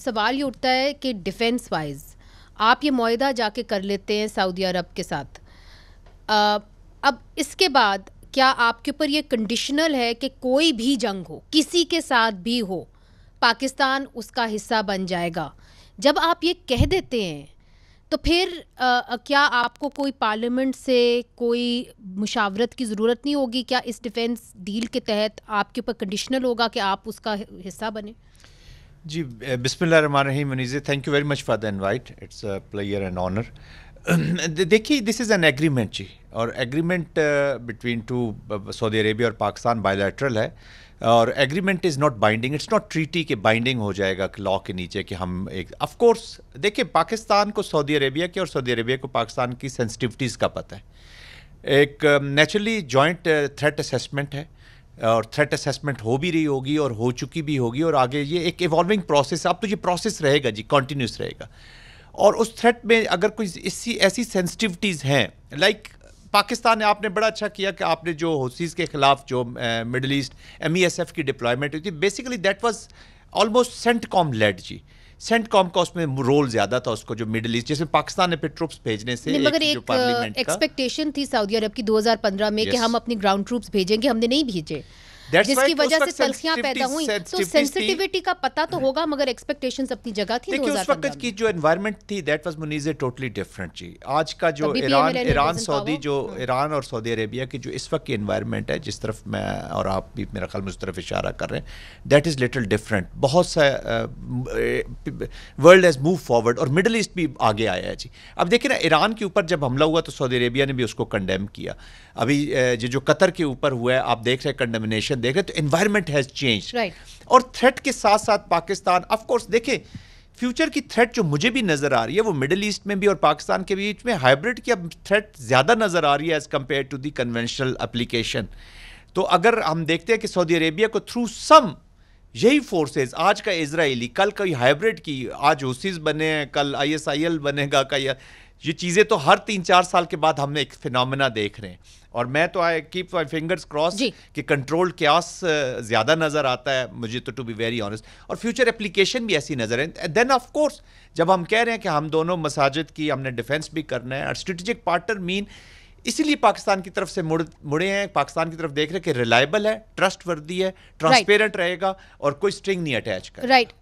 سوال یہ اٹھتا ہے کہ ڈیفینس وائز آپ یہ معاہدہ جا کے کر لیتے ہیں سعودی عرب کے ساتھ، اب اس کے بعد کیا آپ کے اوپر یہ کنڈیشنل ہے کہ کوئی بھی جنگ ہو، کسی کے ساتھ بھی ہو، پاکستان اس کا حصہ بن جائے گا؟ جب آپ یہ کہہ دیتے ہیں تو پھر کیا آپ کو کوئی پارلیمنٹ سے کوئی مشاورت کی ضرورت نہیں ہوگی؟ کیا اس ڈیفینس ڈیل کے تحت آپ کے اوپر کنڈیشنل ہوگا کہ آپ اس کا حصہ بنیں؟ جی بسم اللہ الرحمن الرحیم. منیزے thank you very much for the invite. It's a pleasure and honour. دیکھیے دس از این ایگریمنٹ جی، اور agreement between two Saudi Arabia اور پاکستان بائیلیٹرل ہے، اور agreement is not binding. It's not treaty کہ بائنڈنگ ہو جائے گا لا کے نیچے کہ ہم ایک آف کورس دیکھیں پاکستان کو سعودی عربیہ کے اور سعودی عربیہ کو پاکستان کی سینسٹیوٹیز کا پتہ ہے. ایک نیچرلی جوائنٹ تھریٹ اسیسمنٹ ہے، اور تھریٹ اسیسمنٹ ہو بھی رہی ہوگی اور ہو چکی بھی ہوگی، اور آگے یہ ایک ایوالونگ پروسیس. اب تو یہ پروسیس رہے گا جی، کنٹینیوس رہے گا. اور اس تھریٹ میں اگر کوئی ایسی سینسٹیوٹیز ہیں لائک پاکستان نے، آپ نے بڑا اچھا کیا کہ آپ نے جو حوثیز کے خلاف جو مڈل ایسٹ MESF کی ڈپلائمنٹ ہوئی تھی، basically that was almost CENTCOM led جی. سینٹ کام کا اس میں رول زیادہ تھا، اس کو جو مڈل ایسٹ، جس میں پاکستان نے پھر ٹروپس بھیجنے سے مگر ایک ایکسپیکٹیشن تھی سعودی عرب کی 2015 میں کہ ہم اپنی گراؤنڈ ٹروپس بھیجیں گے، ہم نے نہیں بھیجے، جس کی وجہ سے تلخیاں پیدا ہوئیں. تو سینسٹیوٹی کا پتہ تو ہوگا، مگر ایکسپیکٹیشنز اپنی جگہ تھی. دیکھیے اس وقت کی جو انوائرمنٹ تھی دیٹ واز منیزے ٹوٹلی ڈفرنٹ جی. آج کا جو ایران اور سعودی عربیہ کی جو اس وقت کی انوائرمنٹ ہے، جس طرف میں اور آپ بھی میرا خیال میں اس طرف اشارہ کر رہے ہیں، دیٹ از لٹل ڈفرنٹ. بہت سا ورلڈ ہیز موو فارورڈ، اور مڈل ایسٹ بھی آگے آیا ہے جی. اب دیکھیں نا، ایران کے اوپر جب حملہ ہوا تو سعودی عربیہ نے بھی اس کو کنڈیم کیا. ابھی جو قطر کے اوپر ہوا ہے، آپ دیکھ رہے کنڈمنیشن دیکھ رہے، تو انوائرمنٹ ہیز چینج. اور تھریٹ کے ساتھ ساتھ پاکستان آف کورس دیکھیں فیوچر کی تھریٹ جو مجھے بھی نظر آ رہی ہے وہ مڈل ایسٹ میں بھی اور پاکستان کے بیچ میں ہائبرڈ کی اب تھریٹ زیادہ نظر آ رہی ہے as compared to the conventional application. تو اگر ہم دیکھتے ہیں کہ سعودی عربیہ کو تھرو سم یہی فورسز، آج کا اسرائیلی، کل کوئی ہائبرڈ کی، آج حوثیز بنے ہیں، کل ISIL بنے گا، یہ چیزیں تو ہر 3-4 سال کے بعد ہم نے ایک فینومینا دیکھ رہے ہیں. اور میں تو I keep my fingers cross کہ کنٹرول کیاس زیادہ نظر آتا ہے مجھے تو، ٹو بی ویری آنیسٹ، اور فیوچر اپلیکیشن بھی ایسی نظر ہے. دین آف کورس جب ہم کہہ رہے ہیں کہ ہم دونوں مساجد کی ہم نے ڈیفینس بھی کرنا ہے، اور اسٹریٹجک پارٹنر مین اسی لیے پاکستان کی طرف سے مڑے ہیں، پاکستان کی طرف دیکھ رہے کہ ریلائبل ہے، ٹرسٹ وردی ہے، ٹرانسپیرنٹ رہے گا، اور کوئی سٹرنگ نہیں اٹیچ کرے.